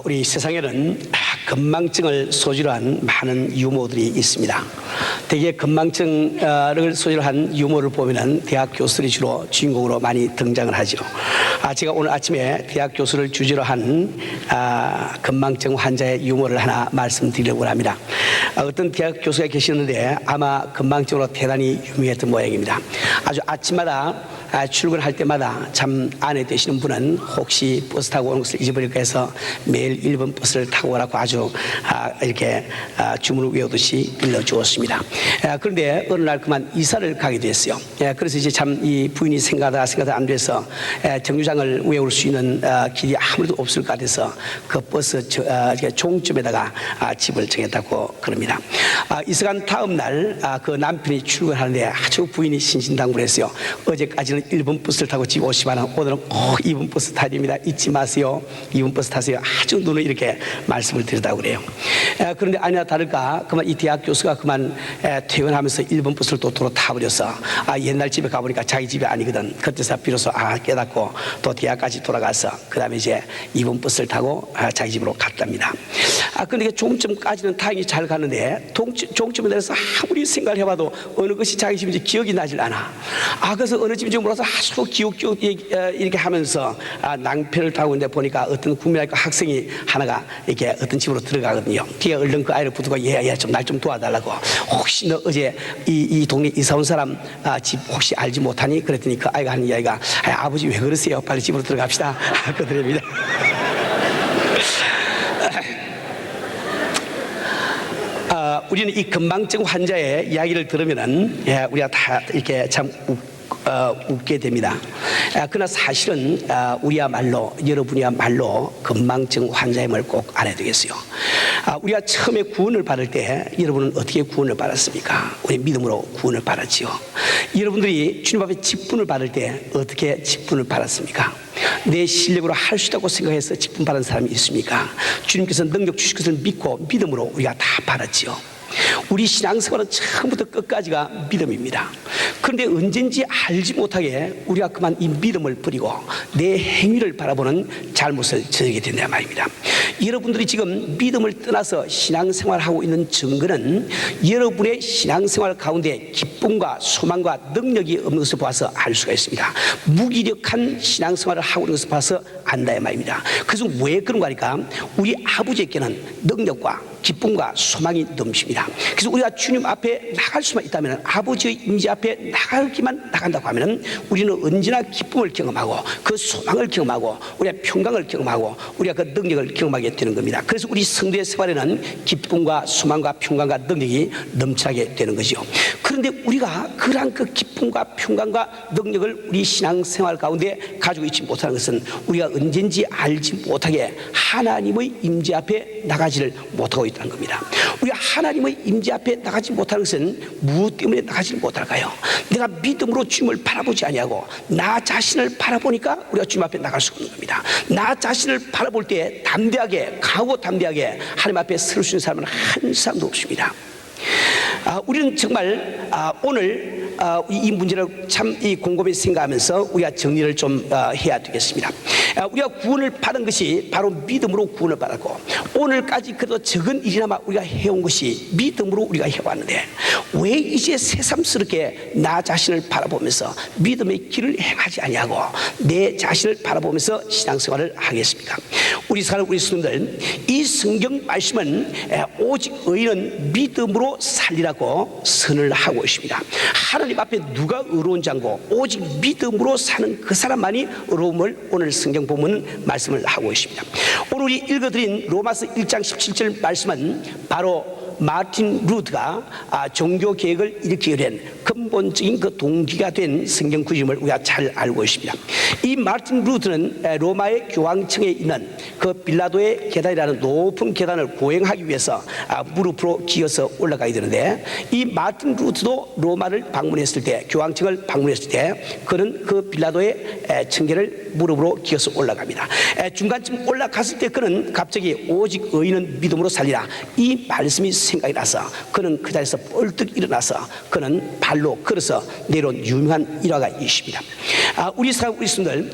우리 세상에는 건망증을 소지로 한 많은 유모들이 있습니다. 대개 건망증을 소지로 한 유모를 보면은 대학 교수들이 주로 주인공으로 많이 등장을 하죠. 제가 오늘 아침에 대학 교수를 주제로 한 건망증 환자의 유모를 하나 말씀드리려고 합니다. 어떤 대학 교수가 계시는데 아마 건망증으로 대단히 유명했던 모양입니다. 아주 아침마다 출근할 때마다 참 아내 되시는 분은 혹시 버스 타고 오는 것을 잊어버릴까 해서 매일 1번 버스를 타고 오라고 아주 이렇게 주문을 외우듯이 일러주었습니다. 그런데 어느 날 그만 이사를 가게 됐어요. 그래서 이제 참 이 부인이 생각하다 안 돼서 정류장을 외울 수 있는 길이 아무래도 없을 것 같아서 그 버스 종점에다가 집을 정했다고 그럽니다. 이사간 다음 날 그 남편이 출근하는데 아주 부인이 신신당부를 했어요. 어제까지는 1번 버스를 타고 집 오시면 오늘은 꼭 2번 버스 타야 됩니다. 잊지 마세요. 2번 버스 타세요. 아주 눈을 이렇게 말씀을 드렸다고 그래요. 그런데 아니나 다를까 그만 이 대학 교수가 그만 퇴근하면서 1번 버스를 또 도로 타버려서 옛날 집에 가보니까 자기 집이 아니거든. 그때서 비로소 깨닫고 또 대학까지 돌아가서 그 다음에 이제 2번 버스를 타고 자기 집으로 갔답니다. 그런데 종점까지는 다행히 잘 갔는데 종점에 대해서 아무리 생각을 해봐도 어느 것이 자기 집인지 기억이 나질 않아. 그래서 어느 집인지 몰라서 아주 기억기억 이렇게 하면서 낭패를 타고 있는데 보니까 어떤 국민학교 학생이 하나가 이렇게 어떤 집으로 들어가거든요. 뒤에 얼른 그 아이를 붙들고 얘 좀 날 좀 도와달라고. 혹시 너 어제 이 동네 이사 온 사람 집 혹시 알지 못하니? 그랬더니 그 아이가 하는 이야기가 아버지 왜 그러세요? 빨리 집으로 들어갑시다. 그들입니다. 우리는 이 건망증 환자의 이야기를 들으면은 우리가 다 이렇게 참 웃게 됩니다. 그러나 사실은 우리야말로 여러분이야말로 건망증 환자임을 꼭 알아야 되겠어요. 우리가 처음에 구원을 받을 때 여러분은 어떻게 구원을 받았습니까? 우리 믿음으로 구원을 받았지요. 여러분들이 주님 앞에 직분을 받을 때 어떻게 직분을 받았습니까? 내 실력으로 할 수 있다고 생각해서 직분 받은 사람이 있습니까? 주님께서 능력 주실 것을 믿고 믿음으로 우리가 다 받았지요. 우리 신앙생활은 처음부터 끝까지가 믿음입니다. 그런데 언젠지 알지 못하게 우리가 그만 이 믿음을 버리고 내 행위를 바라보는 잘못을 저지르게 된단 말입니다. 여러분들이 지금 믿음을 떠나서 신앙생활하고 있는 증거는 여러분의 신앙생활 가운데 기쁨과 소망과 능력이 없는 것을 봐서 알 수가 있습니다. 무기력한 신앙생활을 하고 있는 것을 봐서 안다 이 말입니다. 그래서 왜 그런 거 하니까 우리 아버지에게는 능력과 기쁨과 소망이 넘칩니다. 그래서 우리가 주님 앞에 나갈 수만 있다면, 아버지의 임재 앞에 나가기만 나간다고 하면 우리는 언제나 기쁨을 경험하고 그 소망을 경험하고 우리가 평강을 경험하고 우리가 그 능력을 경험하게 되는 겁니다. 그래서 우리 성도의 생활에는 기쁨과 소망과 평강과 능력이 넘쳐나게 되는 것이요. 그런데 우리가 그러한 그 기쁨과 평강과 능력을 우리 신앙생활 가운데 가지고 있지 못하는 것은 우리가 언젠지 알지 못하게 하나님의 임재 앞에 나가지를 못하고 있다는 겁니다. 우리가 하나님의 임재 앞에 나가지 못하는 것은 무엇 때문에 나가지 못할까요? 내가 믿음으로 주님을 바라보지 아니하고 나 자신을 바라보니까 우리가 주님 앞에 나갈 수 없는 겁니다. 나 자신을 바라볼 때 담대하게, 강하고 담대하게 하나님 앞에 설 수 있는 사람은 한 사람도 없습니다. 우리는 정말 오늘 이 문제를 참 곰곰이 생각하면서 우리가 정리를 좀 해야 되겠습니다. 우리가 구원을 받은 것이 바로 믿음으로 구원을 받았고, 오늘까지 그래도 적은 일이나마 우리가 해온 것이 믿음으로 우리가 해왔는데 왜 이제 새삼스럽게 나 자신을 바라보면서 믿음의 길을 행하지 아니하고 내 자신을 바라보면서 신앙생활을 하겠습니까? 우리 사랑 우리 성도들, 이 성경 말씀은 오직 의인은 믿음으로 살리라고 선을 하고 있습니다. 하나님 앞에 누가 의로운 자고 오직 믿음으로 사는 그 사람만이 의로움을 오늘 성경 보면 말씀을 하고 있습니다. 오늘 우리 읽어드린 로마서 1장 17절 말씀은 바로 마틴 루터가 종교 개혁을 일으키게 된 근본적인 그 동기가 된 성경 구절임을 우리가 잘 알고 있습니다. 이 마틴 루터는 로마의 교황청에 있는 그 빌라도의 계단이라는 높은 계단을 고행하기 위해서 무릎으로 기어서 올라가게 되는데, 이 마틴 루터도 로마를 방문했을 때, 교황청을 방문했을 때 그는 그 빌라도의 청계를 무릎으로 기어서 올라갑니다. 중간쯤 올라갔을 때 그는 갑자기 오직 의인은 믿음으로 살리라, 이 말씀이 생각이 나서 그는 그 자리에서 벌떡 일어나서 그는 발로 걸어서 내려온 유명한 일화가 있습니다. 우리 사랑 우리 성도들,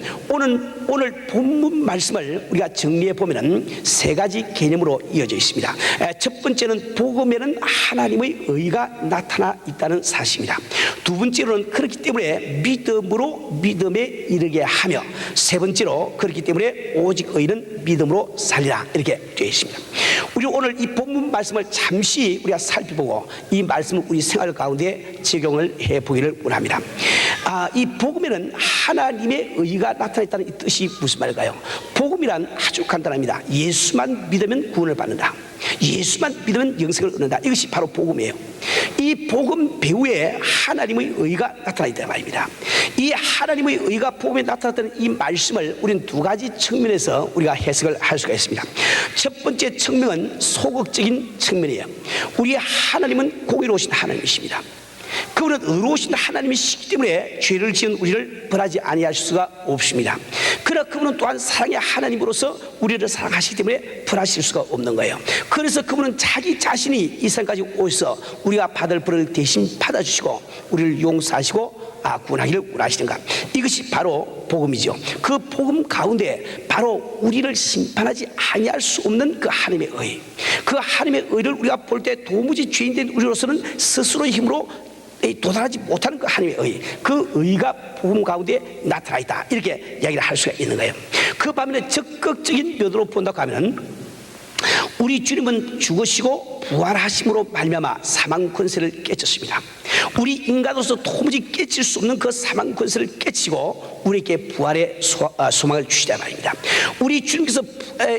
오늘 본문 말씀을 우리가 정리해 보면은 세 가지 개념으로 이어져 있습니다. 첫 번째는 복음에는 하나님의 의가 나타나 있다는 사실입니다. 두 번째로는 그렇기 때문에 믿음으로 믿음에 이르게 하며, 세 번째로 그렇기 때문에 오직 의는 믿음으로 살리라, 이렇게 되어 있습니다. 우리 오늘 이 본문 말씀을 잠시 우리가 살펴보고 이 말씀을 우리 생활 가운데 적용을 해보기를 원합니다. 이 복음에는 하나님의 의가 나타나 있다는 이 뜻이 무슨 말일까요? 복음이란 아주 간단합니다. 예수만 믿으면 구원을 받는다, 예수만 믿으면 영생을 얻는다. 이것이 바로 복음이에요. 이 복음 배후에 하나님의 의가 나타나 있다는 말입니다. 이 하나님의 의가 복음에 나타났다는 이 말씀을 우리는 두 가지 측면에서 우리가 해석을 할 수가 있습니다. 첫 번째 측면은 소극적인 측면이에요. 우리 하나님은 공의로우신 하나님이십니다. 그분은 의로우신 하나님이시기 때문에 죄를 지은 우리를 벌하지 아니할 수가 없습니다. 그러나 그분은 또한 사랑의 하나님으로서 우리를 사랑하시기 때문에 벌하실 수가 없는 거예요. 그래서 그분은 자기 자신이 이 세상까지 오셔서 우리가 받을 벌을 대신 받아주시고 우리를 용서하시고 구원하기를 원하시는 것, 이것이 바로 복음이죠. 그 복음 가운데 바로 우리를 심판하지 아니할 수 없는 그 하나님의 의, 그 하나님의 의를 우리가 볼 때 도무지 죄인된 우리로서는 스스로의 힘으로 도달하지 못하는 그 하나님의 의, 그 의가 복음 가운데 나타나 있다, 이렇게 이야기를 할 수가 있는 거예요. 그 반면에 적극적인 면으로 본다고 하면 우리 주님은 죽으시고 부활하심으로 말미암아 사망 권세를 깨쳤습니다. 우리 인간으로서 도무지 깨칠 수 없는 그 사망 권세를 깨치고 우리에게 부활의 소망을 주시자 말입니다. 우리 주님께서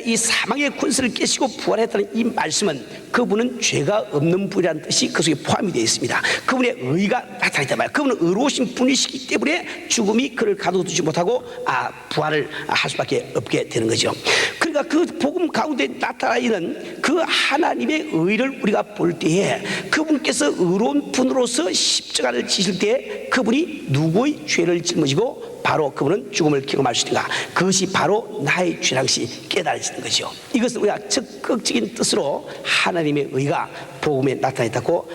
이 사망의 권세를 깨시고 부활했다는 이 말씀은 그분은 죄가 없는 분이라는 뜻이 그 속에 포함이 되어 있습니다. 그분의 의가 나타나 있단 말이에요. 그분은 의로우신 분이시기 때문에 죽음이 그를 가둬두지 못하고 부활을 할 수밖에 없게 되는 거죠. 그러니까 그 복음 가운데 나타나 있는 그 하나님의 의를 우리가 볼 때에 그분께서 의로운 분으로서 십자가를 지실 때 그분이 누구의 죄를 짊어지고 바로 그분은 죽음을 경험하시는가, 그것이 바로 나의 죄랑시 깨달아지는 거죠. 이것은 우리가 적극적인 뜻으로 하나님의 의가 복음에 나타났다고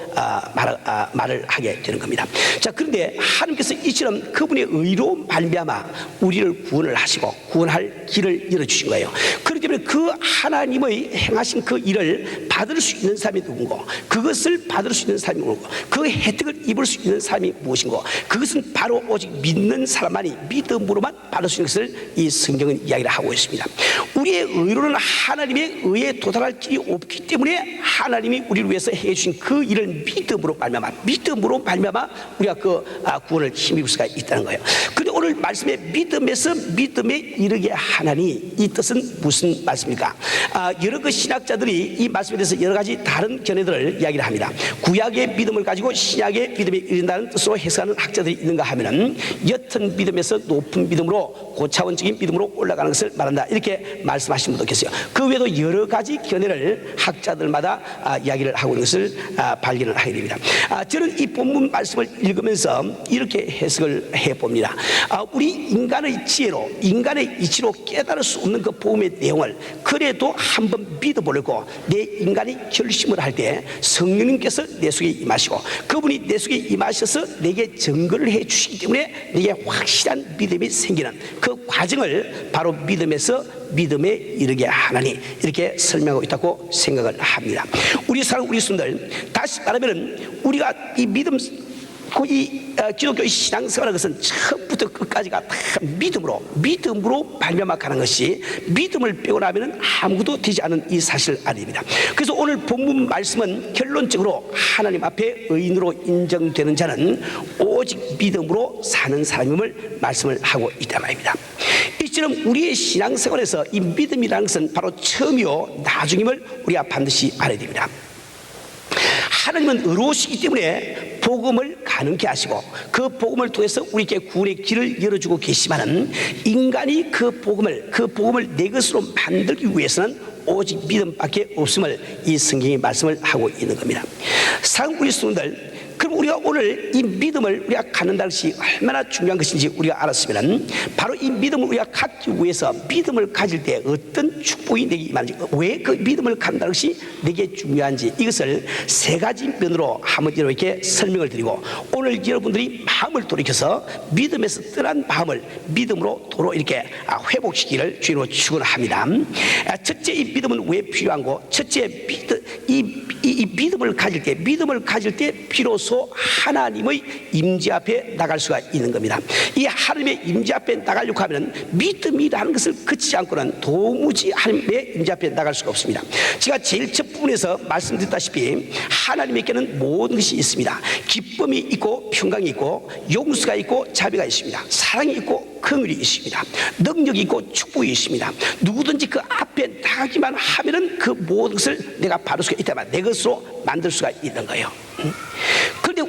말을 하게 되는 겁니다. 자, 그런데 하나님께서 이처럼 그분의 의로 말미암아 우리를 구원을 하시고 구원할 길을 열어주신 거예요. 그렇기 때문에 그 하나님의 행하신 그 일을 받을 수 있는 사람이 누군고, 그것을 받을 수 있는 사람이 누구고, 그 혜택을 입을 수 있는 사람이 무엇인고, 그것은 바로 오직 믿는 사람만이 믿음으로만 받을 수 있는 것을 이 성경은 이야기를 하고 있습니다. 우리의 의로는 하나님의 의에 도달할 길이 없기 때문에 하나님이 우리를 위해서 해주신 그 일을 믿음으로 말미암아 우리가 그 구원을 힘입을 수가 있다는 거예요. 그런데 오늘 말씀에 믿음에서 믿음에 이르게 하나니, 이 뜻은 무슨 말씀입니까? 여러 그 신학자들이 이 말씀에 대해서 여러 가지 다른 견해들을 이야기를 합니다. 구약의 믿음을 가지고 신약의 믿음에 이른다는 뜻으로 해석하는 학자들이 있는가 하면은 옅은 믿음에서 높은 믿음으로 고차원적인 믿음으로 올라가는 것을 말한다, 이렇게 말씀하신 분도 계세요. 그 외에도 여러 가지 견해를 학자들마다 이야기를 하고 있는 것을 발견을 하게 됩니다. 저는 이 본문 말씀을 읽으면서 이렇게 해석을 해봅니다. 우리 인간의 지혜로, 인간의 이치로 깨달을 수 없는 그 복음의 내용을 그래도 한번 믿어보려고 내 인간이 결심을 할 때 성령님께서 내 속에 임하시고 그분이 내 속에 임하셔서 내게 증거를 해 주시기 때문에 내게 확실한 믿음이 생기는 그 과정을 바로 믿음에서 믿음에 이르게 하나니, 이렇게 설명하고 있다고 생각을 합니다. 우리 사랑, 우리 손들, 다시 말하면 우리가 이 믿음, 이 기독교의 신앙생활은 것은 처음부터 끝까지가 다 믿음으로 발명만 가는 것이, 믿음을 빼고 나면 아무것도 되지 않은 이 사실 아닙니다. 그래서 오늘 본문 말씀은 결론적으로 하나님 앞에 의인으로 인정되는 자는 오직 믿음으로 사는 사람임을 말씀을 하고 있단 말입니다. 이처럼 우리의 신앙생활에서 이 믿음이라는 것은 바로 처음이요 나중임을 우리가 반드시 알아야 됩니다. 하나님은 의로우시기 때문에 복음을 가능케 하시고 그 복음을 통해서 우리에게 구원의 길을 열어주고 계시지만은 인간이 그 복음을 내 것으로 만들기 위해서는 오직 믿음밖에 없음을 이 성경이 말씀을 하고 있는 겁니다. 사랑하는 우리 성도들, 그럼 우리가 오늘 이 믿음을 우리가 갖는다는 것이 얼마나 중요한 것인지 우리가 알았으면 바로 이 믿음을 우리가 갖기 위해서 믿음을 가질 때 어떤 축복이 내게 임하는지, 왜 그 믿음을 갖는다는 것이 내게 중요한지, 이것을 세 가지 면으로 한번 이렇게 설명을 드리고, 오늘 여러분들이 마음을 돌이켜서 믿음에서 떠난 마음을 믿음으로 도로 이렇게 회복시키기를 주님으로 축원합니다. 첫째, 이 믿음은 왜 필요한고? 첫째, 이 믿음을 가질 때 비로소 하나님의 임재 앞에 나갈 수가 있는 겁니다. 이 하나님의 임재 앞에 나가려고 하면 믿음이라는 것을 그치지 않고는 도무지 하나님의 임재 앞에 나갈 수가 없습니다. 제가 제일 첫 부분에서 말씀드렸다시피 하나님에게는 모든 것이 있습니다. 기쁨이 있고 평강이 있고 용서가 있고 자비가 있습니다. 사랑이 있고 긍휼이 있습니다. 능력이 있고 축복이 있습니다. 누구든지 그 앞에 나가기만 하면은 그 모든 것을 내가 바를 수가 있다면 내 것으로 만들 수가 있는 거예요. 그런데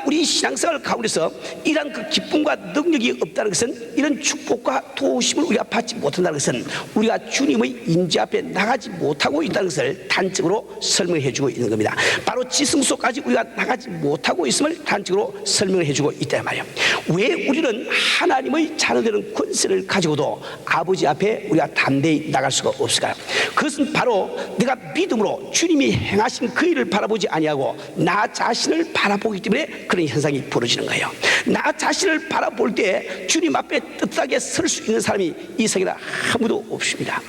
우리 신앙생활 가운데서 이런 그 기쁨과 능력이 없다는 것은, 이런 축복과 도우심을 우리가 받지 못한다는 것은 우리가 주님의 임재 앞에 나가지 못하고 있다는 것을 단적으로 설명해 주고 있는 겁니다. 바로 지성소까지 우리가 나가지 못하고 있음을 단적으로 설명해 주고 있단 말이에요. 왜 우리는 하나님의 자녀되는 권세를 가지고도 아버지 앞에 우리가 담대히 나갈 수가 없을까요? 그것은 바로 내가 믿음으로 주님이 행하신 그 일을 바라보지 아니하고 나 자신을 바라보기 때문에 그런 현상이 벌어지는 거예요. 나 자신을 바라볼 때 주님 앞에 떳떳하게 설 수 있는 사람이 이 세상에 아무도 없습니다.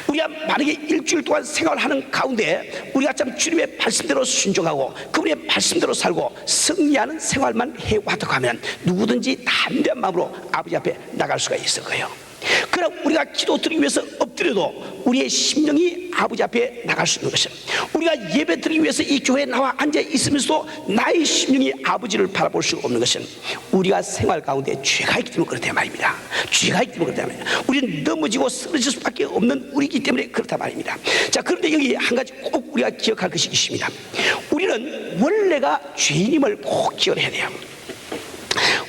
우리가 만약에 일주일 동안 생활하는 가운데 우리가 참 주님의 말씀대로 순종하고 그분의 말씀대로 살고 승리하는 생활만 해왔다고 하면 누구든지 담대한 마음으로 아버지 앞에 나갈 수가 있을 거예요. 그러나 우리가 기도 드리기 위해서 엎드려도 우리의 심령이 아버지 앞에 나갈 수 있는 것은, 우리가 예배 드리기 위해서 이 교회에 나와 앉아 있으면서도 나의 심령이 아버지를 바라볼 수 없는 것은 우리가 생활 가운데 죄가 있기 때문에 그렇다 말입니다. 죄가 있기 때문에 그렇다 말입니다. 우리는 넘어지고 쓰러질 수밖에 없는 우리이기 때문에 그렇다 말입니다. 자, 그런데 여기 한 가지 꼭 우리가 기억할 것이 있습니다. 우리는 원래가 죄인임을 꼭 기억을 해야 돼요.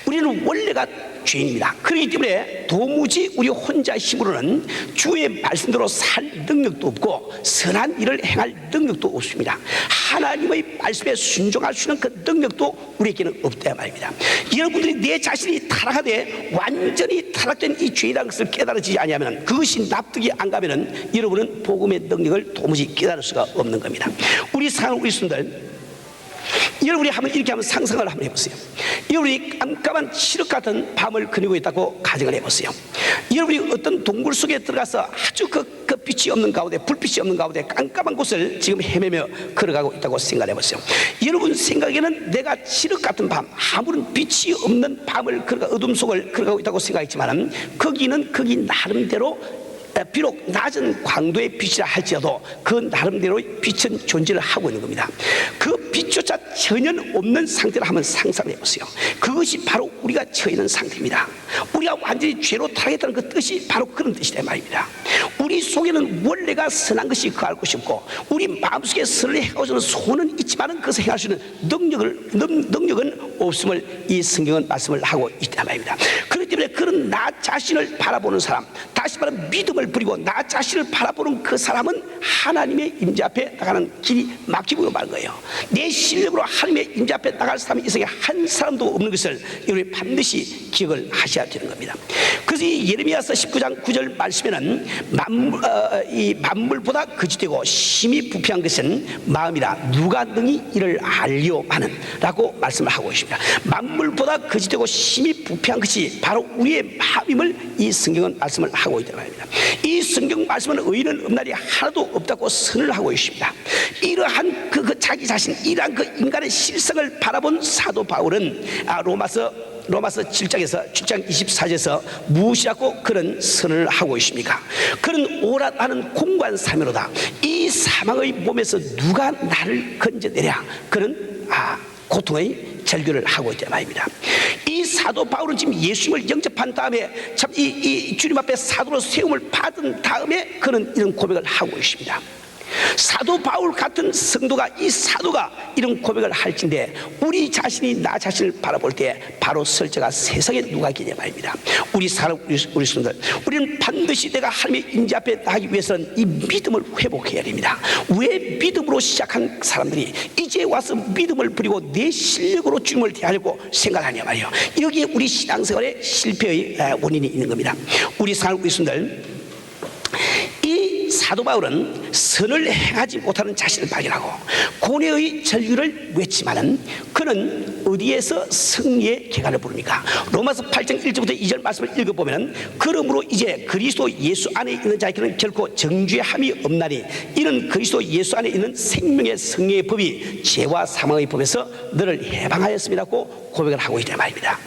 우리는 원래가 죄인입니다. 그렇기 때문에 도무지 우리 혼자 힘으로는 주의 말씀대로 살 능력도 없고 선한 일을 행할 능력도 없습니다. 하나님의 말씀에 순종할 수 있는 그 능력도 우리에게는 없다 말입니다. 여러분들이 내 자신이 타락하되 완전히 타락된 이 죄라는 것을 깨달아지지 아니하면, 그것이 납득이 안 가면은 여러분은 복음의 능력을 도무지 깨달을 수가 없는 겁니다. 우리 사랑하는 우리 손들, 여러분이 이렇게 한번 상상을 한번 해보세요. 여러분이 깜깜한 칠흑 같은 밤을 거니고 있다고 가정을 해보세요. 여러분이 어떤 동굴 속에 들어가서 아주 그 빛이 없는 가운데, 불빛이 없는 가운데 깜깜한 곳을 지금 헤매며 걸어가고 있다고 생각해 보세요. 여러분 생각에는 내가 칠흑 같은 밤, 아무런 빛이 없는 밤을 어둠 속을 걸어가고 있다고 생각했지만, 거기는 거기 나름대로 비록 낮은 광도의 빛이라 할지라도 그 나름대로의 빛은 존재를 하고 있는 겁니다. 그 빛조차 전혀 없는 상태를 한번 상상해 보세요. 그것이 바로 우리가 처해 있는 상태입니다. 우리가 완전히 죄로 타락했다는 그 뜻이 바로 그런 뜻이란 말입니다. 우리 속에는 원래가 선한 것이 거할 것이 없고, 우리 마음속에 선을 행하고자 소원은 있지만 그것을 행할 수 있는 능력은 없음을 이 성경은 말씀을 하고 있단 말입니다. 그렇기 때문에 그런 나 자신을 바라보는 사람, 다시 말하면 믿음을 버리고 나 자신을 바라보는 그 사람은 하나님의 임재 앞에 나가는 길이 막히고 마는 거예요. 내 실력으로 하나님의 임재 앞에 나갈 사람이 이 세상에 한 사람도 없는 것을 여러분이 반드시 기억을 하셔야 되는 겁니다. 그래서 이 예레미야서 19장 9절 말씀에는 이 만물보다 거짓되고 심히 부패한 것은 마음이라 누가 능히 이를 알리오 하는 라고 말씀을 하고 있습니다. 만물보다 거짓되고 심히 부패한 것이 바로 우리의 마음임을 이 성경은 말씀을 하고 있다는 말입니다. 이 성경 말씀은 의인은 없나니 하나도 없다고 선을 하고 있습니다. 이러한 자기 자신, 이러한 그 인간의 실성을 바라본 사도 바울은 로마서 7장에서 7장 24절에서 무엇이라고 그런 선언을 하고 있습니까? 그는 오라하는 공고한 사명로다. 이 사망의 몸에서 누가 나를 건져내랴. 그런 고통의 절규를 하고 있단 말입니다. 이 사도 바울은 지금 예수님을 영접한 다음에 이 주님 앞에 사도로 세움을 받은 다음에 그는 이런 고백을 하고 있습니다. 사도 바울 같은 성도가, 이 사도가 이런 고백을 할진데 우리 자신이 나 자신을 바라볼 때 바로 설자가 세상에 누가 있겠냐 말입니다. 우리 성도들, 우리는 반드시 내가 하나님의 임재 앞에 나가기 위해서는 이 믿음을 회복해야 됩니다. 왜 믿음으로 시작한 사람들이 이제 와서 믿음을 버리고 내 실력으로 주님을 대하려고 생각하냐 말이에요. 여기에 우리 신앙생활의 실패의 원인이 있는 겁니다. 우리 성도들, 이 사도 바울은 선을 행하지 못하는 자신을 발견하고 고뇌의 절규를 외치마는 그는 어디에서 승리의 개간을 부릅니까? 로마서 8장 1절부터 2절 말씀을 읽어보면 그러므로 이제 그리스도 예수 안에 있는 자에게는 결코 정죄함이 없나니 이는 그리스도 예수 안에 있는 생명의 승리의 법이 죄와 사망의 법에서 너를 해방하였음이라고 고백을 하고 있단 말입니다.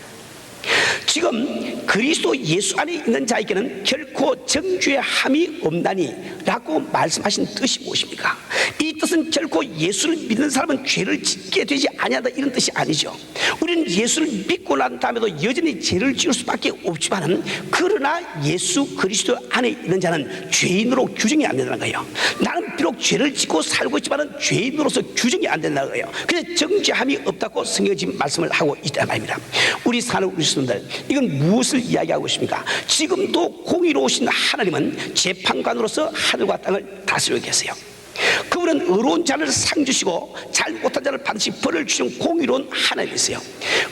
지금 그리스도 예수 안에 있는 자에게는 결코 정죄함이 없나니 라고 말씀하신 뜻이 무엇입니까? 이 뜻은 결코 예수를 믿는 사람은 죄를 짓게 되지 아니하다 이런 뜻이 아니죠. 우리는 예수를 믿고 난 다음에도 여전히 죄를 지을 수밖에 없지만은 그러나 예수 그리스도 안에 있는 자는 죄인으로 규정이 안 된다는 거예요. 나는 비록 죄를 짓고 살고 있지만은 죄인으로서 규정이 안 된다는 거예요. 그래서 정죄함이 없다고 성경이 지금 말씀을 하고 있단 말입니다. 우리 사는 우리 성도들, 이건 무엇을 이야기하고 있습니까? 지금도 공의로우신 하나님은 재판관으로서 하늘과 땅을 다스리고 계세요. 그분은 의로운 자를 상 주시고 잘못한 자를 반드시 벌을 주시는 공의로운 하나님이세요.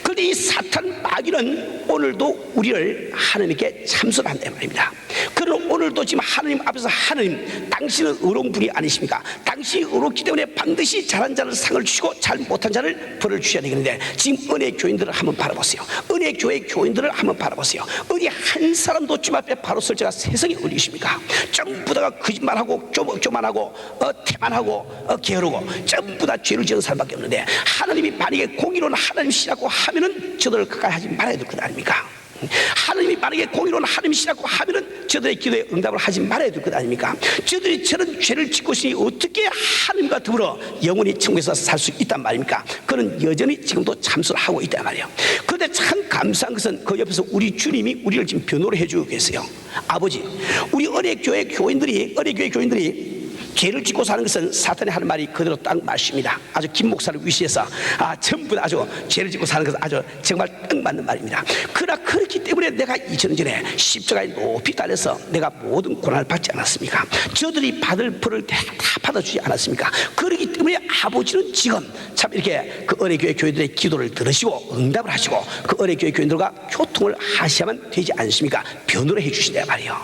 그런데 이 사탄 마귀는 오늘도 우리를 하나님께 참선한단 말입니다. 그는 오늘도 지금 하나님 앞에서 하나님, 당신은 의로운 분이 아니십니까? 당신이 의롭기 때문에 반드시 잘한 자를 상을 주시고 잘못한 자를 벌을 주셔야 되겠는데, 지금 은혜 교인들을 한번 바라보세요. 은혜 교회 교인들을 한번 바라보세요. 어디 한 사람도 주님 앞에 바로 설 자가 세상에 어디십니까? 전부 다가 거짓말하고 교만하고 태만하고 게으르고 전부 다 죄를 지은 사람밖에 없는데, 하나님이 만약에 공의로운 하나님이시라고 하면은 저들을 가까이 하지 말아야 될 것 아닙니까? 하나님이 만약에 공의로운 하나님이시라고 하면은 저들의 기도에 응답을 하지 말아야 될 것 아닙니까? 저들이 저런 죄를 짓고 있으니 어떻게 하나님과 더불어 영원히 천국에서 살 수 있단 말입니까? 그는 여전히 지금도 참선을 하고 있단 말이에요. 그런데 참 감사한 것은 그 옆에서 우리 주님이 우리를 지금 변호를 해주고 계세요. 아버지, 우리 은혜교회 교인들이 죄를 짓고 사는 것은 사탄이 하는 말이 그대로 딱 맞습니다. 아주 김 목사를 위시해서 전부 다 아주 죄를 짓고 사는 것은 아주 정말 딱 맞는 말입니다. 그러나 그렇기 때문에 내가 2000년 전에 십자가에 높이 달려서 내가 모든 고난을 받지 않았습니까? 저들이 받을 벌을 다 받아주지 않았습니까? 그렇기 때문에 아버지는 지금 참 이렇게 그 은혜교회 교인들의 기도를 들으시고 응답을 하시고 그 은혜교회 교인들과 교통을 하셔야만 되지 않습니까? 변호를 해주신단 말이에요.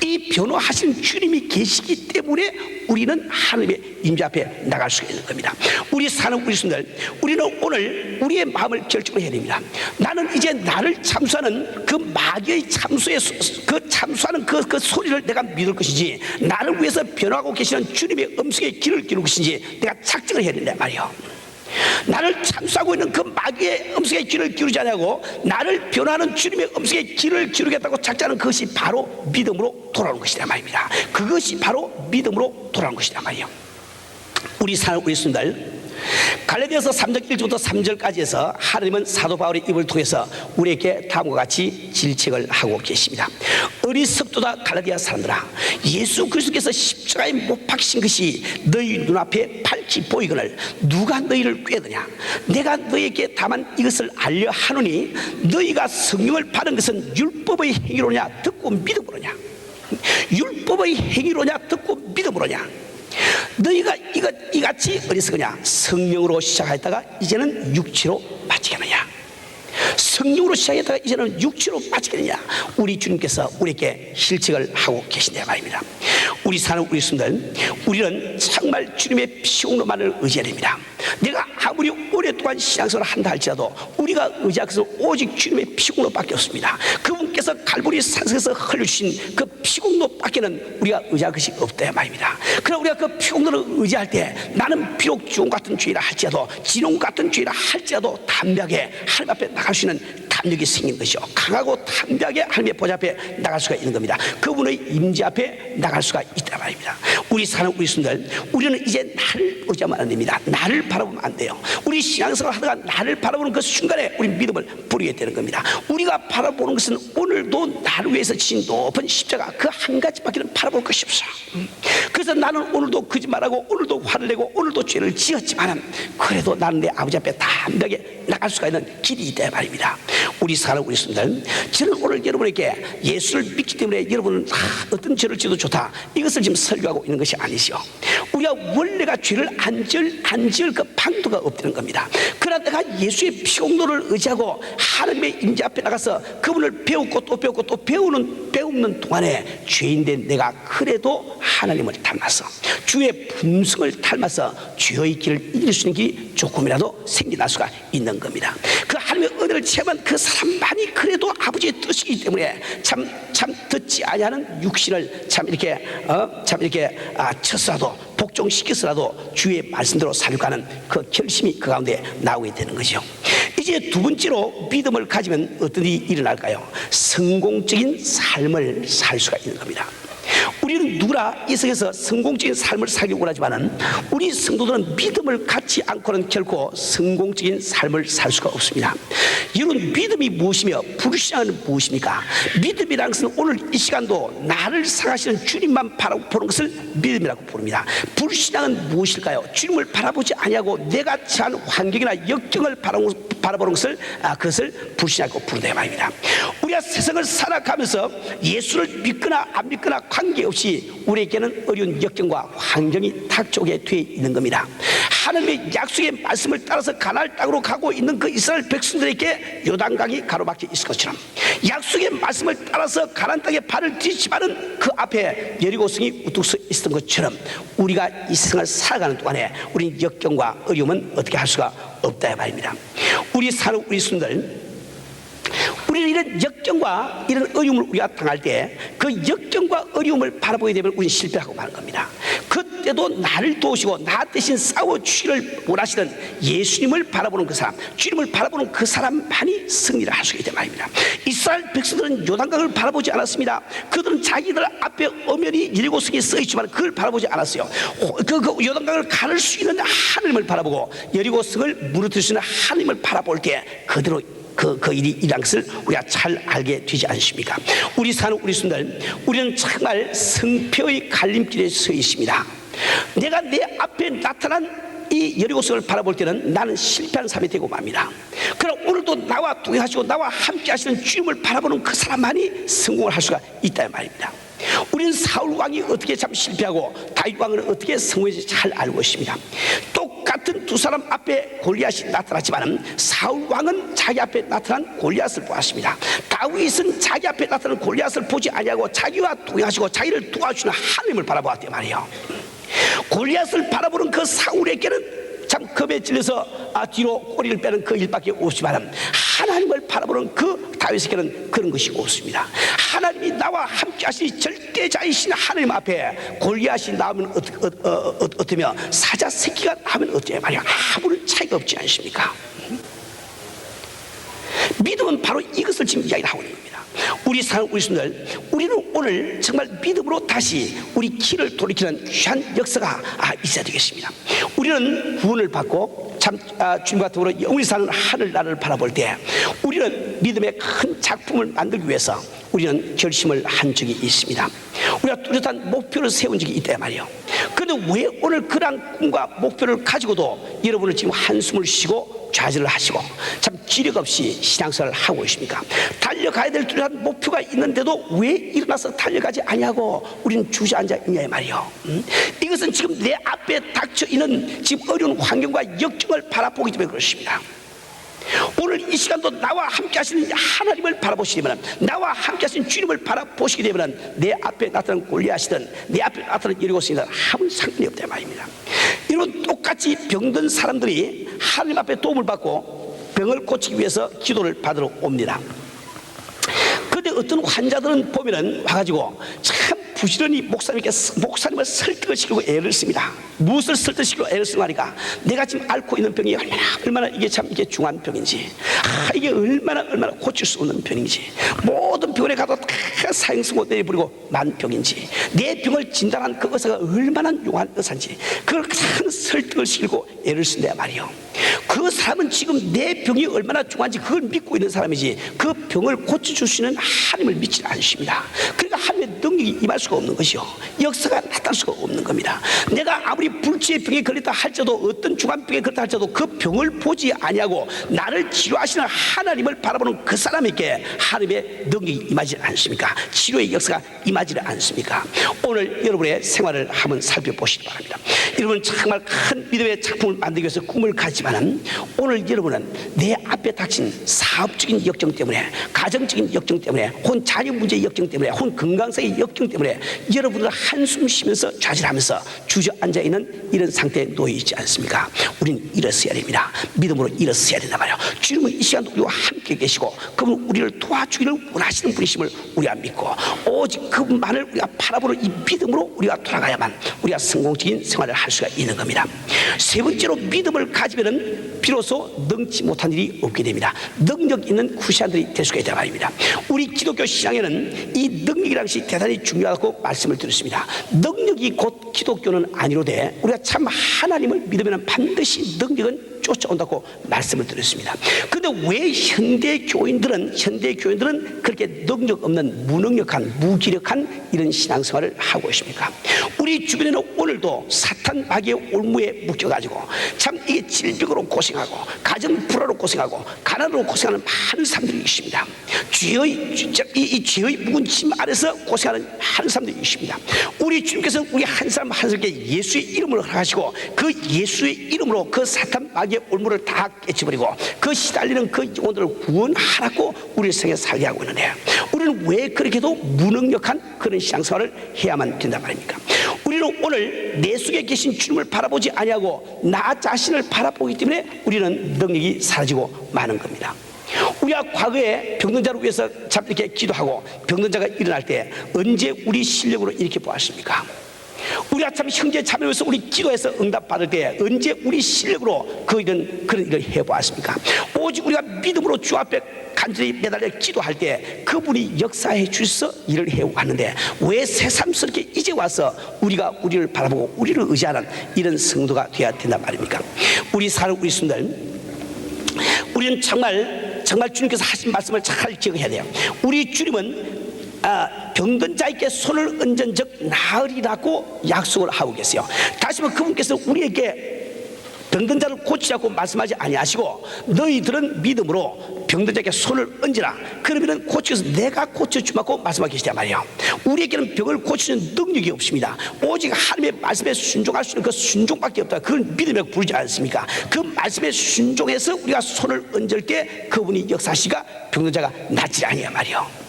이 변호하시는 주님이 계시기 때문에 우리는 하나님의 임재 앞에 나갈 수가 있는 겁니다. 우리 사는 우리 성도들, 우리는 오늘 우리의 마음을 결정을 해야 됩니다. 나는 이제 나를 참수하는 그 마귀의 참수의 그 참수하는 그 소리를 내가 믿을 것인지, 나를 위해서 변화하고 계시는 주님의 음성에 귀를 기울일 것인지 내가 착정을 해야 된단 말이에요. 나를 참수하고 있는 그 마귀의 음성에 귀를 기울이지 않냐고 나를 변화하는 주님의 음성에 귀를 기울이겠다고 작정하는 그것이 바로 믿음으로 돌아오는 것이란 말입니다. 그것이 바로 믿음으로 돌아오는 것이란 말이에요. 우리 사는 우리 성도들, 갈라디아서 3장 1절부터 3절까지 해서 하나님은 사도 바울의 입을 통해서 우리에게 다음과 같이 질책을 하고 계십니다. 어리석도다 갈라디아 사람들아, 예수 그리스도께서 십자가에 못 박히신 것이 너희 눈앞에 밝히 보이거늘 누가 너희를 꾀드냐? 내가 너희에게 다만 이것을 알려 하노니 너희가 성령을 받은 것은 율법의 행위로냐 듣고 믿음으로냐? 율법의 행위로냐 듣고 믿음으로냐? 너희가 이같이 어리석으냐? 성령으로 시작했다가 이제는 육체로 마치겠느냐? 성령으로 시작했다가 이제는 육체로 마치겠느냐? 우리 주님께서 우리에게 실책을 하고 계신다 말입니다. 우리 사는 우리 성도들, 우리는 정말 주님의 피공로만을 의지해야 됩니다. 내가 아무리 오랫동안 신앙생활을 한다 할지라도 우리가 의지할 것은 오직 주님의 피공로밖에 없습니다. 그분께서 갈보리 산성에서 흘려주신 그 피공로밖에는 우리가 의지할 것이 없다 말입니다. 그러나 우리가 그 피공로를 의지할 때 나는 비록 주홍 같은 죄라 할지라도 진홍 같은 죄라 할지라도 담대하게 하나님 앞에 나갈 수 있는 담력이 생긴 것이요, 강하고 담대하게 하나님의 보좌 앞에 나갈 수가 있는 겁니다. 그분의 임재 앞에 나갈 수가 있단 말입니다. 우리 사는 우리 순들, 우리는 이제 나를 의지하면 안 됩니다. 나를 바라보면 안 돼요. 우리 신앙생활을 하다가 나를 바라보는 그 순간에 우리 믿음을 버리게 되는 겁니다. 우리가 바라보는 것은 오늘도 나를 위해서 지신 높은 십자가 그 한 가지밖에는 바라볼 것이 없어. 그래서 나는 오늘도 거짓말하고 오늘도 화를 내고 오늘도 죄를 지었지만 그래도 나는 내 아버지 앞에 담대하게 나갈 수가 있는 길이 있다 말입니다. 우리 사는 우리 순들, 저는 오늘 여러분에게 예수를 믿기 때문에 여러분은 어떤 죄를 지어도 좋다, 이것을 지금 설교하고 있는 것이 아니죠. 우리가 원래가 죄를 안 지을 그 방도가 없다는 겁니다. 그러나 내가 예수의 피공로를 의지하고 하나님의 임재 앞에 나가서 그분을 배우고 또 배우고 또 배우는 동안에 죄인된 내가 그래도 하나님을 닮아서 주의 품성을 닮아서 죄의 길을 이길 수 있는 길이 조금이라도 생겨날 수가 있는 겁니다. 그 하나님의 은혜를 체험한 그 사람만이 그래도 아버지의 뜻이기 때문에 참 듣지 아니하는 육신을 참 이렇게 쳐서라도 복종시켜서라도 주의 말씀대로 살려고 하는 그 결심이 그 가운데 나오게 되는 거죠. 이제 두 번째로 믿음을 가지면 어떤 일이 일어날까요? 성공적인 삶을 살 수가 있는 겁니다. 우리는 누구나 이 세상에서 성공적인 삶을 살기 원하지만은 우리 성도들은 믿음을 갖지 않고는 결코 성공적인 삶을 살 수가 없습니다. 여러분, 믿음이 무엇이며 불신앙은 무엇입니까? 믿음이라는 것은 오늘 이 시간도 나를 사랑하시는 주님만 바라보는 것을 믿음이라고 부릅니다. 불신앙은 무엇일까요? 주님을 바라보지 아니하고 내가 처한 환경이나 역경을 바라보는 것을 그것을 불신앙이라고 부른다 말입니다. 우리가 세상을 살아가면서 예수를 믿거나 안 믿거나 관계없이 우리에게는 어려운 역경과 환경이 닥쳐오게 되어 있는 겁니다. 하나님의 약속의 말씀을 따라서 가나안 땅으로 가고 있는 그 이스라엘 백성들에게 요단강이 가로막혀 있을 것처럼 약속의 말씀을 따라서 가나안 땅에 발을 디디지만은 그 앞에 여리고성이 우뚝 서 있었던 것처럼 우리가 이 세상을 살아가는 동안에 우리는 역경과 어려움은 어떻게 할 수가 없다 말입니다. 우리 사는 우리 순들, 우리는 이런 역경과 이런 어려움을 우리가 당할 때 그 역경과 어려움을 바라보게 되면 우리는 실패하고 마는 겁니다. 그때도 나를 도우시고 나 대신 싸워주시기를 원하시는 예수님을 바라보는 그 사람, 주님을 바라보는 그 사람만이 승리를 할 수 있다 말입니다. 이스라엘 백성들은 요단강을 바라보지 않았습니다. 그들은 자기들 앞에 엄연히 여리고성이 써있지만 그걸 바라보지 않았어요. 그 요단강을 가를 수 있는 하나님을 바라보고 여리고성을 무너뜨릴 수 있는 하나님을 바라볼 때 그대로 그 일이 일어난 것을 우리가 잘 알게 되지 않습니까? 우리 사는 우리 순들, 우리는 정말 성패의 갈림길에 서 있습니다. 내가 내 앞에 나타난 이 여리고성을 바라볼 때는 나는 실패한 사람이 되고 맙니다. 그러나 오늘도 나와 동행하시고 나와 함께 하시는 주님을 바라보는 그 사람만이 성공을 할 수가 있다 말입니다. 우리는 사울 왕이 어떻게 참 실패하고 다윗 왕은 어떻게 성공했는지 잘 알고 있습니다. 똑같은 두 사람 앞에 골리앗이 나타났지만 사울 왕은 자기 앞에 나타난 골리앗을 보았습니다. 다윗은 자기 앞에 나타난 골리앗을 보지 아니하고 자기와 동행하시고 자기를 도와주시는 하나님을 바라보았단 말이에요. 골리앗을 바라보는 그 사울에게는 참 겁에 찔려서 뒤로 꼬리를 빼는 그 일밖에 없지만 하나님을 바라보는 그 다윗에게는 그런 것이 없습니다. 하나님이 나와 함께 하시니 절대자이신 하나님 앞에 골리앗이 나오면 어떠며 사자 새끼가 나오면 어떠냐 말이야. 아무런 차이가 없지 않습니까? 믿음은 바로 이것을 지금 이야기를 하고 있는 겁니다. 우리 사는 우리 순들, 우리는 오늘 정말 믿음으로 다시 우리 길을 돌이키는 귀한 역사가 있어야 되겠습니다. 우리는 구원을 받고 참 주님과 더불어 영원히 사는 하늘나라를 바라볼 때 우리는 믿음의 큰 작품을 만들기 위해서 우리는 결심을 한 적이 있습니다. 우리가 뚜렷한 목표를 세운 적이 있단 말이에요. 그런데 왜 오늘 그러한 꿈과 목표를 가지고도 여러분은 지금 한숨을 쉬고 좌절을 하시고 참 기력 없이 신앙생활을 하고 있습니까? 달려가야 될 뚜렷한 목표가 있는데도 왜 일어나서 달려가지 아니하고 우리는 주저앉아 있냐 말이에요. 이것은 지금 내 앞에 닥쳐 있는 지금 어려운 환경과 역경을 바라보기 때문에 그렇습니다. 오늘 이 시간도 나와 함께 하시는 하나님을 바라보시게 되면, 나와 함께 하시는 주님을 바라보시게 되면 내 앞에 나타난 골리앗이든 내 앞에 나타난 여리고성이든 아무 상관이 없다 말입니다. 이런 똑같이 병든 사람들이 하나님 앞에 도움을 받고 병을 고치기 위해서 기도를 받으러 옵니다. 그런데 어떤 환자들은 보면은 와가지고 참 부지런히 목사님을 설득을 시키고 애를 씁니다. 무엇을 설득시키고 애를 쓰는 거니까 내가 지금 앓고 있는 병이 얼마나 이게 참 이게 중한 병인지, 이게 얼마나 고칠 수 없는 병인지, 모든 병원에 가도 다 사형선고 내버리고 만 병인지, 내 병을 진단한 그 의사가 얼마나 용한 의사인지 그걸 큰 설득을 시키고 애를 쓴다 말이요. 그 사람은 지금 내 병이 얼마나 중한지 그걸 믿고 있는 사람이지 그 병을 고쳐주시는 하나님을 믿지 않습니다. 그러니까 하나님의 능력이 임할 수가 없는 것이요, 역사가 나타날 수가 없는 겁니다. 내가 아무리 불치의 병에 걸렸다 할지라도, 어떤 중한병에 걸렸다 할지라도 그 병을 보지 아니하고 나를 치료하시는 하나님을 바라보는 그 사람에게 하나님의 능력이 임하지 않습니까? 치료의 역사가 임하지 않습니까? 오늘 여러분의 생활을 한번 살펴보시기 바랍니다. 여러분 정말 큰 믿음의 작품을 만들기 위해서 꿈을 가지만은 오늘 여러분은 내 앞에 닥친 사업적인 역경 때문에, 가정적인 역경 때문에, 혹은 자녀 문제의 역경 때문에, 혹은 건강상의 역경 때문에 여러분들 한숨 쉬면서 좌절하면서 주저앉아 있는 이런 상태에 놓여 있지 않습니까? 우리는 일어서야 됩니다. 믿음으로 일어서야 된단 말이에요. 주님은 이 시간도 우리와 함께 계시고 그분 우리를 도와주기를 원하시는 분이심을 우리가 믿고 오직 그분만을 우리가 바라보는 이 믿음으로 우리가 돌아가야만 우리가 성공적인 생활을 할 수가 있는 겁니다. 세 번째로 믿음을 가지면은 비로소 능치 못한 일이 없게 됩니다. 능력 있는 구시안들이 될 수가 있단 말입니다. 우리 기독교 신앙에는 이 능력이라는 것이 대단히 중요하다고 말씀을 드렸습니다. 능력이 곧 기독교는 아니로되 우리가 참 하나님을 믿으면 반드시 능력은 쫓아온다고 말씀을 드렸습니다. 그런데 왜 현대 교인들은 그렇게 능력 없는 무능력한 무기력한 이런 신앙생활을 하고 있습니까? 우리 주변에는 오늘도 사탄 마귀의 올무에 묶여가지고 참 이게 질병으로 고생하고 가정 불화로 고생하고 가난으로 고생하는 많은 사람들이 있습니다. 죄의 묵은 짐 아래서 고생하는 많은 사람들이 있습니다. 우리 주님께서는 우리 한 사람 한 사람에게 예수의 이름을 허락하시고 그 예수의 이름으로 그 사탄 마귀의 올무를 다 깨쳐버리고 그 시달리는 그 영혼들을 구원하라고 우리 생에 살게 하고 있는데, 우리는 왜 그렇게도 무능력한 그런 신앙생활을 해야만 된단 말입니까? 우리는 오늘 내 속에 계신 주님을 바라보지 아니하고 나 자신을 바라보기 때문에 우리는 능력이 사라지고 마는 겁니다. 우리가 과거에 병든 자를 위해서 참 이렇게 기도하고 병든 자가 일어날 때 언제 우리 실력으로 이렇게 보았습니까? 우리가 참 형제 자매로서 우리 기도해서 응답받을 때 언제 우리 실력으로 그런 일을 해보았습니까? 오직 우리가 믿음으로 주 앞에 간절히 매달려 기도할 때 그분이 역사해 주셔서 일을 해왔는데 왜 새삼스럽게 이제 와서 우리를 바라보고 우리를 의지하는 이런 성도가 되어야 된단 말입니까? 우리 신들, 우리는 정말 주님께서 하신 말씀을 잘 기억해야 돼요. 우리 주님은 병든 자에게 손을 얹은 적 나으리라고 약속을 하고 계세요. 다시 한번 그분께서 우리에게 병든 자를 고치라고 말씀하지 아니하시고 너희들은 믿음으로 병든 자에게 손을 얹으라, 그러면 고쳐서 내가 고쳐주마고 말씀하고 계시단 말이에요. 우리에게는 병을 고치는 능력이 없습니다. 오직 하나님의 말씀에 순종할 수 있는 그 순종밖에 없다. 그걸 믿음이라고 부르지 않습니까? 그 말씀에 순종해서 우리가 손을 얹을 때 그분이 역사하시가 병든 자가 낫지 아니야 말이에요.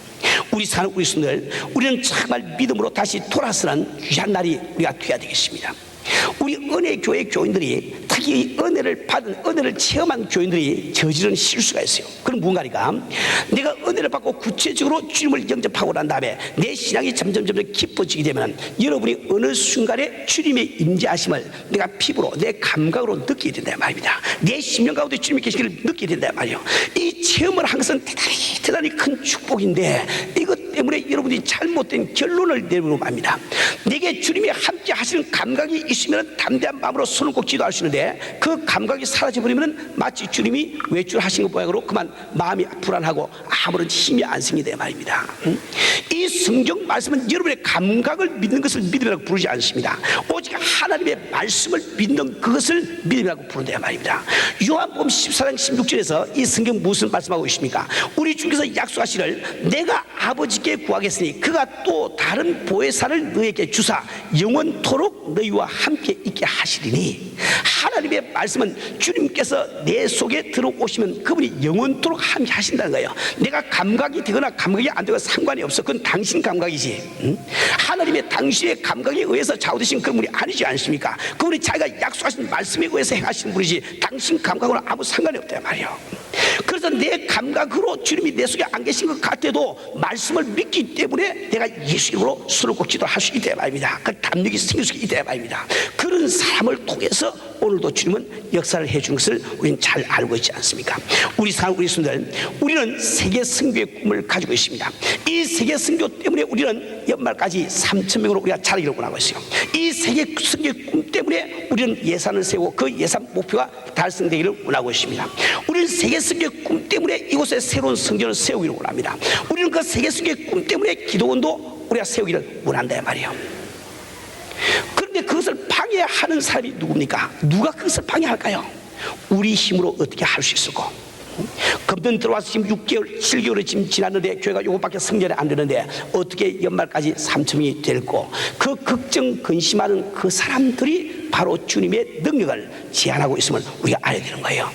우리 신들, 우리는 정말 믿음으로 다시 돌아서는 귀한 날이 우리가 되어야 되겠습니다. 우리 은혜교회 교인들이 특히 은혜를 체험한 교인들이 저지른 실수가 있어요. 그럼 뭔가니까 내가 은혜를 받고 구체적으로 주님을 영접하고 난 다음에 내 신앙이 점점 깊어지게 되면 여러분이 어느 순간에 주님의 임재하심을 내가 피부로 내 감각으로 느끼게 된다 말입니다. 내 심령 가운데 주님이 계시기를 느끼게 된다 말이에요. 이 체험을 한 것은 대단히 큰 축복인데 이것 때문에 여러분이 잘못된 결론을 내리고 맙니다. 내게 주님이 함께 하시는 감각이 있으면 담대한 마음으로 손을 꼭 기도할 수 있는데 그 감각이 사라져버리면 마치 주님이 외출하신 것 모양으로 그만 마음이 불안하고 아무런 힘이 안 생기게 말입니다. 이 성경 말씀은 여러분의 감각을 믿는 것을 믿음이라고 부르지 않습니다. 오직 하나님의 말씀을 믿는 그것을 믿음이라고 부른다 말입니다. 요한복음 14장 16절에서 이 성경 무슨 말씀하고 있습니까? 우리 주께서 약속하시를 내가 아버지께 구하겠으니 그가 또 다른 보혜사를 너에게 주사 영원토록 너희와 함께 있게 하시리니, 하나님의 말씀은 주님께서 내 속에 들어오시면 그분이 영원토록 함께 하신다는 거예요. 내가 감각이 되거나 감각이 안 되거나 상관이 없어. 그건 당신 감각이지. 하나님의 당신의 감각에 의해서 좌우되신 그런 분이 아니지 않습니까? 그분이 자기가 약속하신 말씀에 의해서 행하시는 분이지 당신 감각으로는 아무 상관이 없단 말이에요. 그래서 내 감각으로 주님이 내 속에 안 계신 것 같아도 말씀을 믿기 때문에 내가 예수 이름으로 술을 꼭 기도할 수 있다 말입니다. 그 담력이 생길 수 있다 말입니다. 그런 사람을 통해서 오늘도 주님은 역사를 해주는 것을 우리는 잘 알고 있지 않습니까? 우리 사랑, 우리 순들, 우리는 세계 선교의 꿈을 가지고 있습니다. 이 세계 선교 때문에 우리는 연말까지 3,000명으로 우리가 자라기를 원하고 있어요. 이 세계 선교의 꿈 때문에 우리는 예산을 세우고 그 예산 목표가 달성되기를 원하고 있습니다. 우리는 세계 선교의 꿈 때문에 이곳에 새로운 성전을 세우기를 원합니다. 우리는 그 세계 선교의 꿈 때문에 기도원도 우리가 세우기를 원한다 말이에요. 그런데 그것을 방해하는 사람이 누굽니까? 누가 그것을 방해할까요? 우리 힘으로 어떻게 할 수 있을까? 금년 들어와서 지금 6개월, 7개월이 지금 지났는데 교회가 요것밖에 성전에 안 되는데 어떻게 연말까지 3,000명이 될고, 그 걱정, 근심하는 그 사람들이 바로 주님의 능력을 제한하고 있음을 우리가 알아야 되는 거예요.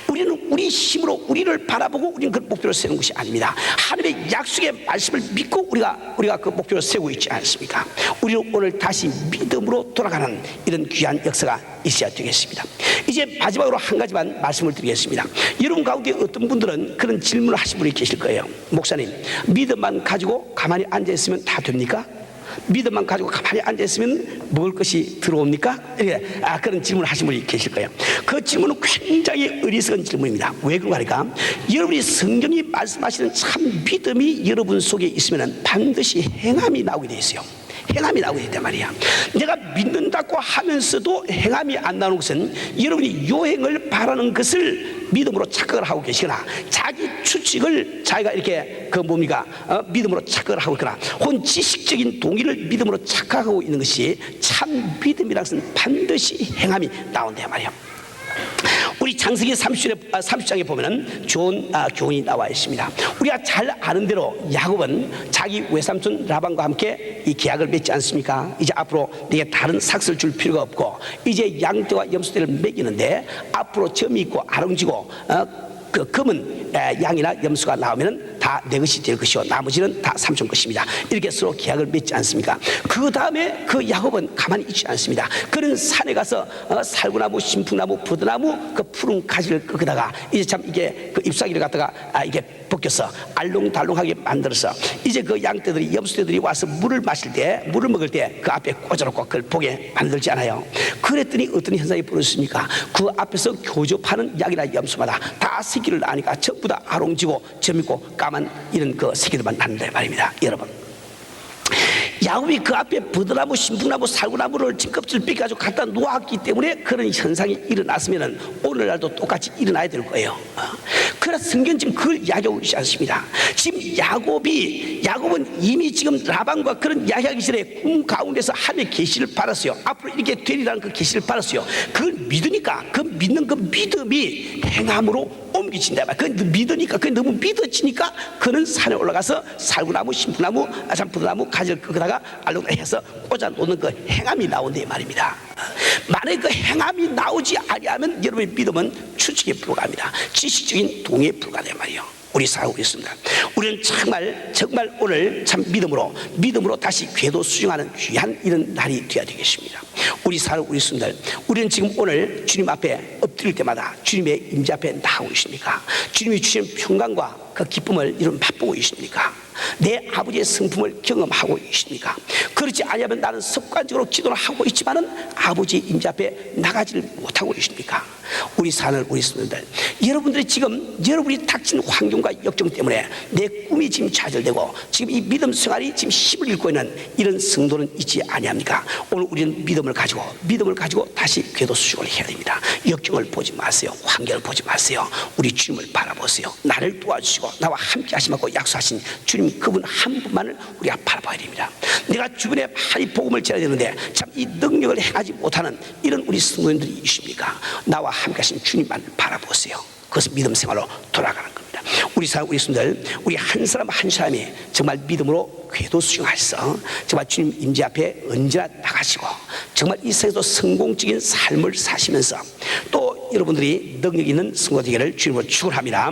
우리는 우리 힘으로 우리를 바라보고 우리는 그 목표를 세우는 것이 아닙니다. 하나님의 약속의 말씀을 믿고 우리가 그 목표를 세우고 있지 않습니까? 우리는 오늘 다시 믿음으로 돌아가는 이런 귀한 역사가 있어야 되겠습니다. 이제 마지막으로 한 가지만 말씀을 드리겠습니다. 여러분 가운데 어떤 분들은 그런 질문을 하신 분이 계실 거예요. 목사님, 믿음만 가지고 가만히 앉아 있으면 다 됩니까? 믿음만 가지고 가만히 앉아있으면 먹을 것이 들어옵니까? 그런 질문을 하신 분이 계실 거예요. 그 질문은 굉장히 어리석은 질문입니다. 왜 그런가 하니까, 여러분이 성경이 말씀하시는 참 믿음이 여러분 속에 있으면 반드시 행함이 나오게 돼 있어요. 행함이 나오게 됐단 말이야. 내가 믿는다고 하면서도 행함이 안 나오는 것은 여러분이 요행을 바라는 것을 믿음으로 착각을 하고 계시거나, 자기 추측을 자기가 이렇게 믿음으로 착각을 하고 있거나, 혹은 지식적인 동의를 믿음으로 착각하고 있는 것이 참 믿음이라는 것은 반드시 행함이 나온단 말이야. 우리 창세기 30장에 보면은 좋은 교훈이 나와 있습니다. 우리가 잘 아는 대로 야곱은 자기 외삼촌 라반과 함께 이 계약을 맺지 않습니까? 이제 앞으로 네게 다른 삭스를 줄 필요가 없고 이제 양떼와 염소떼를 먹이는데 앞으로 점이 있고 아롱지고 그 검은 양이나 염소가 나오면은 다 내 것이 될 것이요 나머지는 다 삼촌 것입니다. 이렇게 서로 계약을 맺지 않습니까? 그 다음에 그 야곱은 가만히 있지 않습니다. 그는 산에 가서 살구나무, 신풍나무, 부드나무 그 푸른 가지를 꺾다가 이제 참 이게 그 잎사귀를 갖다가 이게 벗겨서 알롱달롱하게 만들어서 이제 그 양떼들이, 염소떼들이 와서 물을 먹을 때 그 앞에 꽂아놓고 그걸 보게 만들지 않아요. 그랬더니 어떤 현상이 벌어졌습니까? 그 앞에서 교접하는 양이나 염소마다 다 새끼를 낳으니까 전부 다 아롱지고 점있고 까만 이런 그 새끼들만 낳는다 말입니다. 여러분, 야곱이 그 앞에 부드나무, 신풍나무, 살구나무를 껍질을 삐가지고 갖다 놓았기 때문에 그런 현상이 일어났으면 오늘날도 똑같이 일어나야 될 거예요. 그래서 성경 지금 그걸 이야기하고 있지 않습니다. 지금 야곱은 이미 지금 라반과 그런 이야기하기 전에 꿈 가운데서 하나님의 계시를 받았어요. 앞으로 이렇게 되리라는 그 계시를 받았어요. 그걸 믿으니까 그 믿는 그 믿음이 행함으로 옮겨진다. 그 믿으니까, 그 너무 믿어지니까 그는 산에 올라가서 살구나무, 신풍나무, 부드나무 가지를 끄다가 알록달록해서 꽂아 놓는 그 행함이 나온다 말입니다. 만약에 그 행함이 나오지 아니하면 여러분의 믿음은 추측에 불과합니다. 지식적인 동의에 불과하단 말이에요. 우리 살고 있습니다. 우리는 정말 오늘 참 믿음으로 다시 궤도 수정하는 귀한 이런 날이 되어야 되겠습니다. 우리 살고 있습니다. 우리는 지금 오늘 주님 앞에 엎드릴 때마다 주님의 임재 앞에 나오고 있습니까? 주님이 주신 평강과 그 기쁨을 여러분 맛보고 계십니까? 내 아버지의 성품을 경험하고 계십니까? 그렇지 않으면 나는 습관적으로 기도를 하고 있지만은 아버지의 임재 앞에 나가지를 못하고 계십니까? 우리 성도들, 여러분들이 지금 여러분이 닥친 환경과 역정 때문에 내 꿈이 지금 좌절되고 지금 이 믿음 생활이 지금 힘을 잃고 있는 이런 성도는 있지 아니합니까? 오늘 우리는 믿음을 가지고 다시 궤도 수정을 해야 됩니다. 역경을 보지 마세요. 환경을 보지 마세요. 우리 주님을 바라보세요. 나를 도와주시고 나와 함께 하시고 약속하신 주님, 그분 한 분만을 우리가 바라봐야 됩니다. 내가 주변에 많이 복음을 전해야 되는데 참 이 능력을 행하지 못하는 이런 우리 성도님들이 있습니까? 나와 함께 하신 주님만을 바라보세요. 그것은 믿음 생활로 돌아가는 겁니다. 우리 성도들, 우리 한 사람 한 사람이 정말 믿음으로 궤도 수정하셔서 정말 주님 임재 앞에 언제나 나가시고 정말 이 세상에서 성공적인 삶을 사시면서 또 여러분들이 능력 있는 성도 되기를 주님으로 축원합니다.